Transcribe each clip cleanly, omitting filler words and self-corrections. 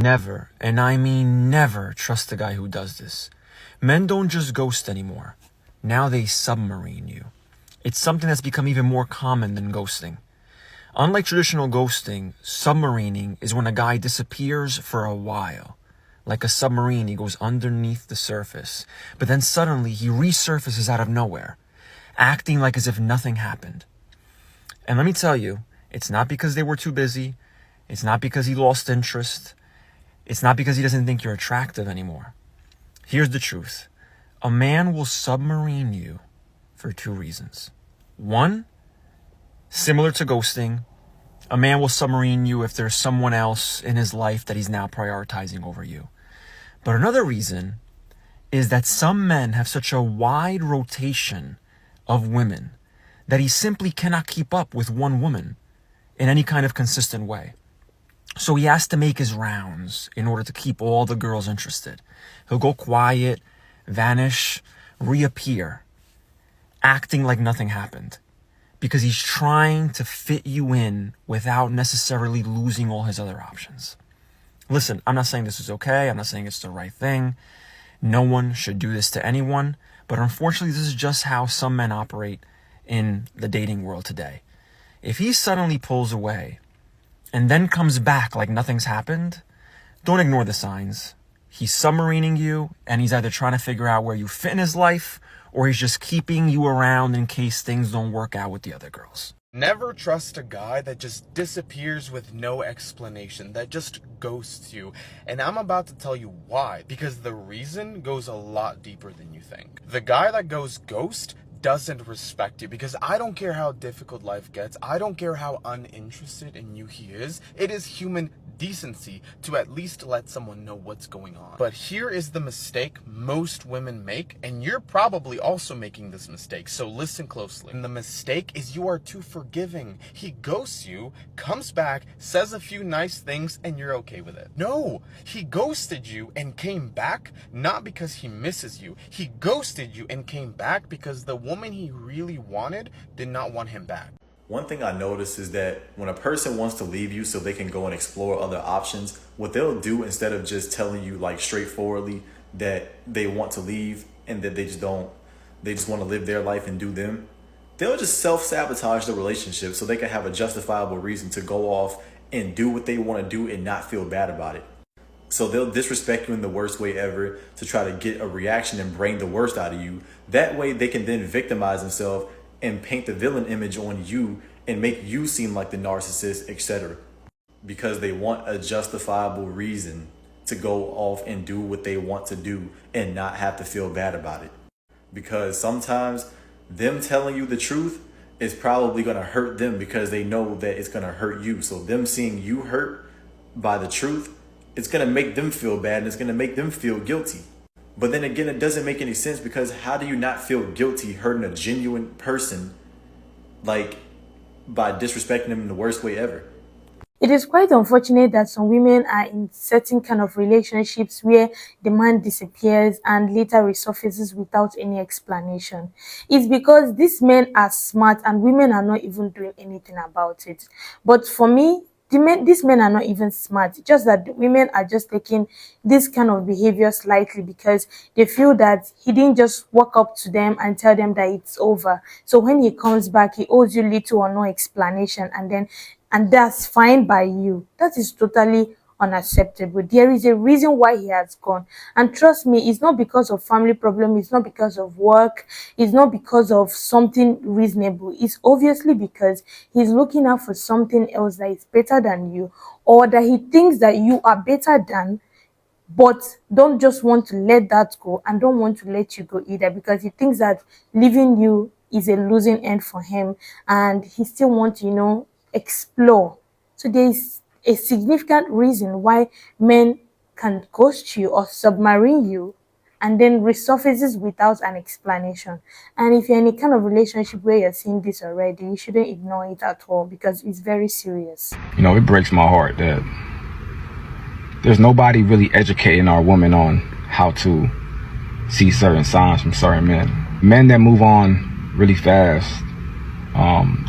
Never, and I mean never, trust a guy who does this. Men don't just ghost anymore. Now they submarine you. It's something that's become even more common than ghosting. Unlike traditional ghosting, submarining is when a guy disappears for a while. Like a submarine, he goes underneath the surface, but then suddenly he resurfaces out of nowhere, acting like as if nothing happened. And let me tell you, it's not because they were too busy. It's not because he lost interest. It's not because he doesn't think you're attractive anymore. Here's the truth. A man will submarine you for two reasons. One, similar to ghosting, a man will submarine you if there's someone else in his life that he's now prioritizing over you. But another reason is that some men have such a wide rotation of women that he simply cannot keep up with one woman in any kind of consistent way. So he has to make his rounds in order to keep all the girls interested. He'll go quiet, vanish, reappear, acting like nothing happened, because he's trying to fit you in without necessarily losing all his other options. Listen, I'm not saying this is okay. I'm not saying it's the right thing. No one should do this to anyone. But unfortunately, this is just how some men operate in the dating world today. If he suddenly pulls away and then comes back like nothing's happened, don't ignore the signs. He's submarining you, and he's either trying to figure out where you fit in his life, or he's just keeping you around in case things don't work out with the other girls. Never trust a guy that just disappears with no explanation, that just ghosts you. And I'm about to tell you why, because the reason goes a lot deeper than you think. The guy that goes ghost doesn't respect you, because I don't care how difficult life gets. I don't care how uninterested in you he is. It is human decency to at least let someone know what's going on. But here is the mistake most women make, and you're probably also making this mistake, so listen closely. And the mistake is you are too forgiving. He ghosts you, comes back, says a few nice things, and you're okay with it. No, he ghosted you and came back not because he misses you. He ghosted you and came back because the woman he really wanted did not want him back. One thing I notice is that when a person wants to leave you so they can go and explore other options, what they'll do instead of just telling you like straightforwardly that they want to leave and that they just want to live their life and do them, they'll just self-sabotage the relationship so they can have a justifiable reason to go off and do what they want to do and not feel bad about it. So they'll disrespect you in the worst way ever to try to get a reaction and bring the worst out of you. That way they can then victimize themselves and paint the villain image on you and make you seem like the narcissist, etc. Because they want a justifiable reason to go off and do what they want to do and not have to feel bad about it. Because sometimes them telling you the truth is probably going to hurt them because they know that it's going to hurt you. So them seeing you hurt by the truth, it's going to make them feel bad and it's going to make them feel guilty. But then again, it doesn't make any sense, because how do you not feel guilty hurting a genuine person, like by disrespecting them in the worst way ever? It is quite unfortunate that some women are in certain kind of relationships where the man disappears and later resurfaces without any explanation. It's because these men are smart and women are not even doing anything about it. But for me, these men are not even smart, just that the women are just taking this kind of behavior slightly because they feel that he didn't just walk up to them and tell them that it's over. So when he comes back, he owes you little or no explanation, and that's fine by you. That is totally unacceptable. There is a reason why he has gone, and trust me, it's not because of family problem, it's not because of work, it's not because of something reasonable. It's obviously because he's looking out for something else that is better than you, or that he thinks that you are better than, but don't just want to let that go and don't want to let you go either, because he thinks that leaving you is a losing end for him and he still wants to explore. So there is a significant reason why men can ghost you or submarine you and then resurfaces without an explanation. And if you're in a kind of relationship where you're seeing this already, you shouldn't ignore it at all, because it's very serious. It breaks my heart that there's nobody really educating our women on how to see certain signs from certain men. Men that move on really fast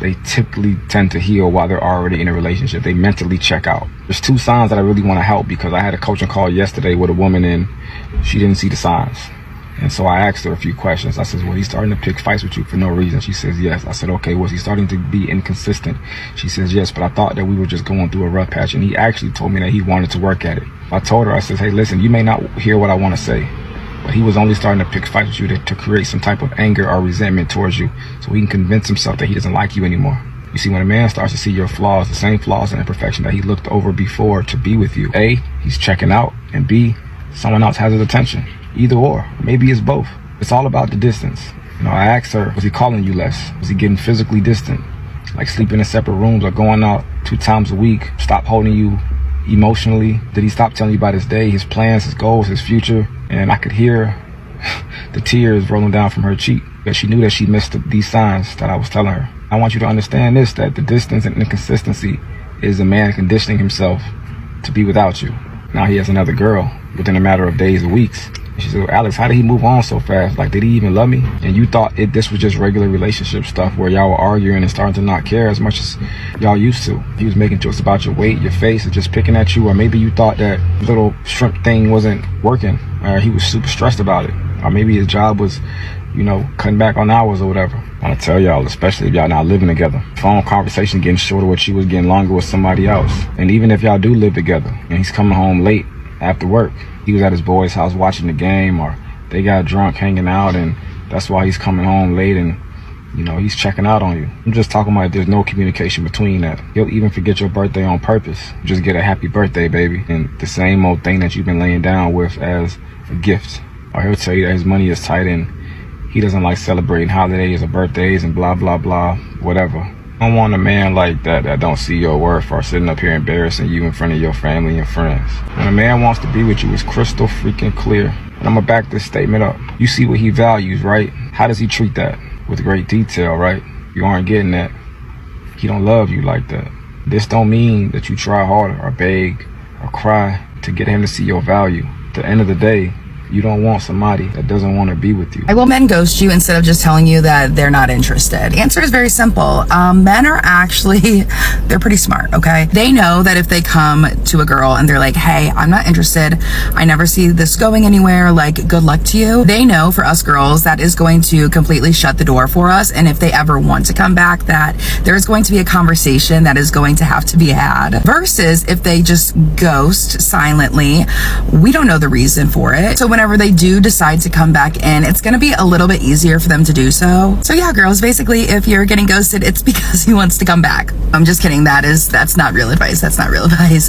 they typically tend to heal while they're already in a relationship. They mentally check out. There's 2 signs that I really want to help, because I had a coaching call yesterday with a woman and she didn't see the signs. And so I asked her a few questions. I said, well, he's starting to pick fights with you for no reason. She says, yes. I said, okay, was he starting to be inconsistent? She says, yes, but I thought that we were just going through a rough patch, and he actually told me that he wanted to work at it. I told her, I said, hey, listen, you may not hear what I want to say, but he was only starting to pick fights with you to create some type of anger or resentment towards you, so he can convince himself that he doesn't like you anymore. You see, when a man starts to see your flaws, the same flaws and imperfection that he looked over before to be with you, A, he's checking out, and B, someone else has his attention. Either or, maybe it's both. It's all about the distance. You know, I asked her, was he calling you less? Was he getting physically distant? Like sleeping in separate rooms or going out 2 times a week? Stop holding you emotionally? Did he stop telling you about his day, his plans, his goals, his future? And I could hear the tears rolling down from her cheek, because she knew that she missed these signs that I was telling her. I want you to understand this, that the distance and inconsistency is a man conditioning himself to be without you. Now he has another girl within a matter of days or weeks. She said, well, Alex, how did he move on so fast? Like, did he even love me? And you thought this was just regular relationship stuff where y'all were arguing and starting to not care as much as y'all used to. He was making jokes about your weight, your face, and just picking at you. Or maybe you thought that little shrimp thing wasn't working, or he was super stressed about it. Or maybe his job was, you know, cutting back on hours or whatever. I want to tell y'all, especially if y'all not living together, phone conversation getting shorter when she was getting longer with somebody else. And even if y'all do live together and he's coming home late after work, he was at his boy's house watching the game, or they got drunk hanging out, and that's why he's coming home late, and you know, he's checking out on you. I'm just talking about if there's no communication between that. He'll even forget your birthday on purpose. Just get a happy birthday, baby, and the same old thing that you've been laying down with as a gift. Or he'll tell you that his money is tight and he doesn't like celebrating holidays or birthdays and blah, blah, blah, whatever. I don't want a man like that don't see your worth or sitting up here embarrassing you in front of your family and friends. When a man wants to be with you, it's crystal freaking clear. And I'm gonna back this statement up. You see what he values, right? How does he treat that? With great detail, right? You aren't getting that. He don't love you like that. This don't mean that you try harder or beg or cry to get him to see your value. At the end of the day, you don't want somebody that doesn't want to be with you. Why will men ghost you instead of just telling you that they're not interested? The answer is very simple. Men are actually, they're pretty smart, okay? They know that if they come to a girl and they're like, hey, I'm not interested, I never see this going anywhere, like, good luck to you. They know for us girls that is going to completely shut the door for us. And if they ever want to come back, that there's going to be a conversation that is going to have to be had. Versus if they just ghost silently, we don't know the reason for it. So whenever they do decide to come back in, it's going to be a little bit easier for them to do so. So yeah, girls, basically, if you're getting ghosted, it's because he wants to come back. I'm just kidding. That's not real advice. That's not real advice.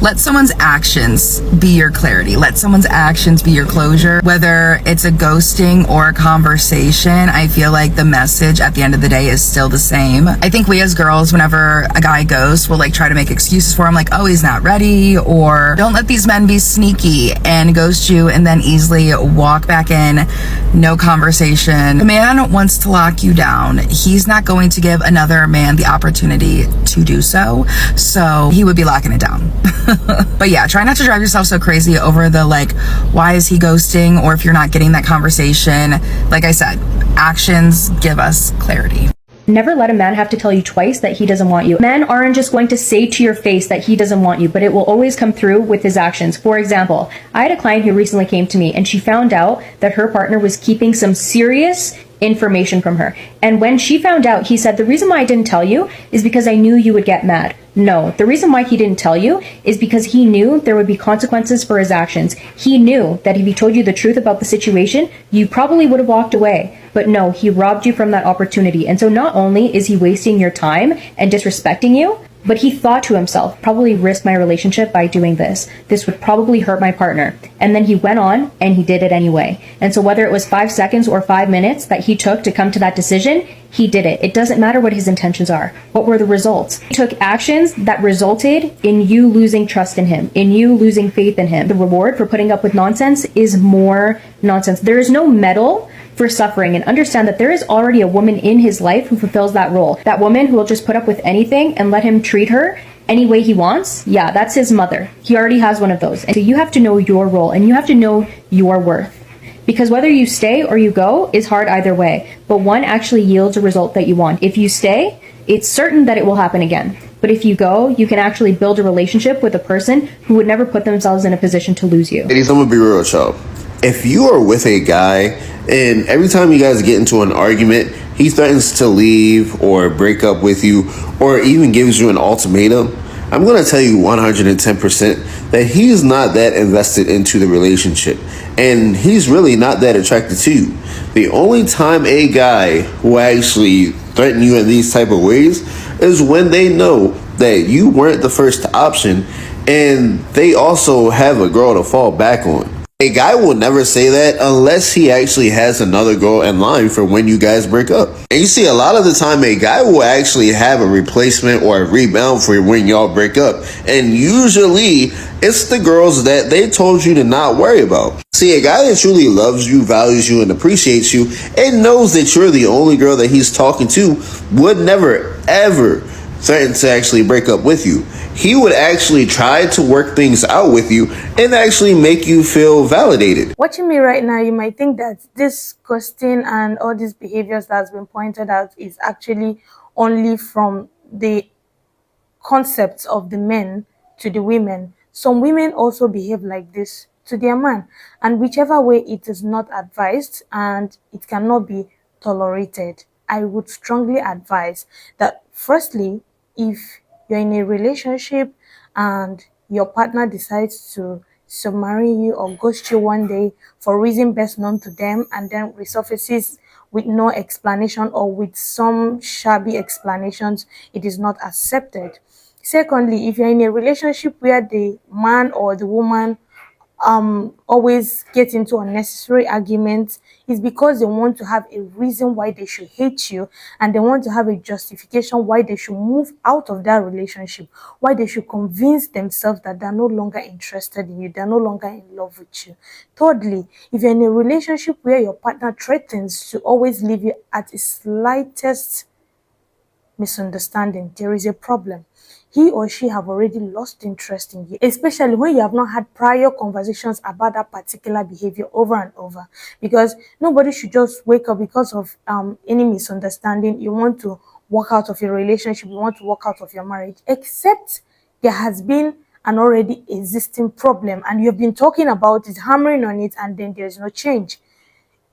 Let someone's actions be your clarity. Let someone's actions be your closure. Whether it's a ghosting or a conversation, I feel like the message at the end of the day is still the same. I think we as girls, whenever a guy ghosts, will like try to make excuses for him, like, oh, he's not ready, or don't let these men be sneaky and ghost you and then easily walk back in, no conversation. The man wants to lock you down. He's not going to give another man the opportunity to do so. So he would be locking it down. But yeah, try not to drive yourself so crazy over the like, why is he ghosting? Or if you're not getting that conversation, like I said, actions give us clarity. Never let a man have to tell you twice that he doesn't want you. Men aren't just going to say to your face that he doesn't want you, but it will always come through with his actions. For example, I had a client who recently came to me and she found out that her partner was keeping some serious information from her. And when she found out, he said, the reason why I didn't tell you is because I knew you would get mad. No, the reason why he didn't tell you is because he knew there would be consequences for his actions. He knew that if he told you the truth about the situation, you probably would have walked away. But no, he robbed you from that opportunity. And so not only is he wasting your time and disrespecting you, but he thought to himself, probably risk my relationship by doing this. This would probably hurt my partner. And then he went on and he did it anyway. And so whether it was 5 seconds or 5 minutes that he took to come to that decision, he did it. It doesn't matter what his intentions are. What were the results? He took actions that resulted in you losing trust in him, in you losing faith in him. The reward for putting up with nonsense is more nonsense. There is no medal for suffering, and understand that there is already a woman in his life who fulfills that role. That woman who will just put up with anything and let him treat her any way he wants. Yeah, that's his mother. He already has one of those. And so you have to know your role and you have to know your worth. Because whether you stay or you go is hard either way, but one actually yields a result that you want. If you stay, it's certain that it will happen again. But if you go, you can actually build a relationship with a person who would never put themselves in a position to lose you. Ladies, I'm gonna be real with y'all. If you are with a guy and every time you guys get into an argument, he threatens to leave or break up with you or even gives you an ultimatum, I'm going to tell you 110% that he's not that invested into the relationship and he's really not that attracted to you. The only time a guy will actually threaten you in these type of ways is when they know that you weren't the first option and they also have a girl to fall back on. A guy will never say that unless he actually has another girl in line for when you guys break up. And you see, a lot of the time, a guy will actually have a replacement or a rebound for when y'all break up. And usually, it's the girls that they told you to not worry about. See, a guy that truly loves you, values you, and appreciates you, and knows that you're the only girl that he's talking to, would never, ever threaten to actually break up with you. He would actually try to work things out with you and actually make you feel validated. Watching me right now, you might think that this ghosting and all these behaviors that's been pointed out is actually only from the concepts of the men to the women. Some women also behave like this to their man, and whichever way, it is not advised and it cannot be tolerated. I would strongly advise that firstly, if you're in a relationship and your partner decides to submarine you or ghost you one day for reason best known to them and then resurfaces with no explanation or with some shabby explanations, it is not accepted. Secondly, if you're in a relationship where the man or the woman always get into unnecessary arguments, is because they want to have a reason why they should hate you and they want to have a justification why they should move out of that relationship, why they should convince themselves that they're no longer interested in you, they're no longer in love with you. Thirdly, if you're in a relationship where your partner threatens to always leave you at the slightest misunderstanding, there is a problem. He or she have already lost interest in you, especially when you have not had prior conversations about that particular behavior over and over. Because nobody should just wake up because of any misunderstanding. You want to walk out of your relationship, you want to walk out of your marriage, except there has been an already existing problem and you've been talking about it, hammering on it, and then there's no change.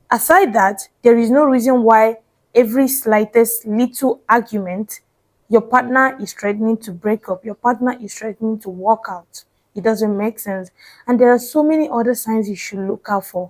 Aside that, there is no reason why every slightest little argument, your partner is threatening to break up, your partner is threatening to walk out. It doesn't make sense. And there are so many other signs you should look out for.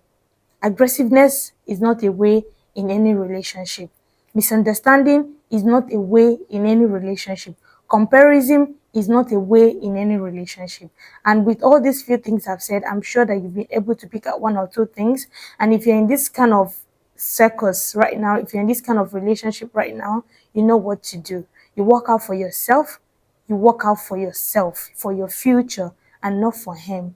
Aggressiveness is not a way in any relationship. Misunderstanding is not a way in any relationship. Comparison is not a way in any relationship. And with all these few things I've said, I'm sure that you've been able to pick out one or two things. And if you're in this kind of circus right now, if you're in this kind of relationship right now, you know what to do. You work out for yourself, you work out for yourself, for your future, and not for him.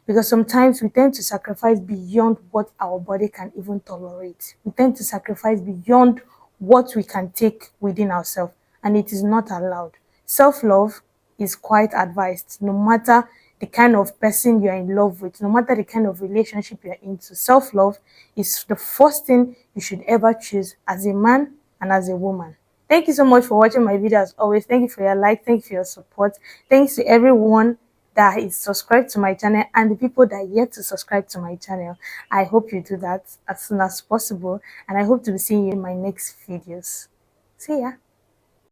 Because sometimes we tend to sacrifice beyond what our body can even tolerate. We tend to sacrifice beyond what we can take within ourselves, and it is not allowed. Self-love is quite advised, no matter the kind of person you're in love with, no matter the kind of relationship you're into. Self-love is the first thing you should ever choose as a man and as a woman. Thank you so much for watching my video as always. Thank you for your like, thank you for your support. Thanks to everyone that is subscribed to my channel and the people that are yet to subscribe to my channel. I hope you do that as soon as possible, and I hope to be seeing you in my next videos. See ya.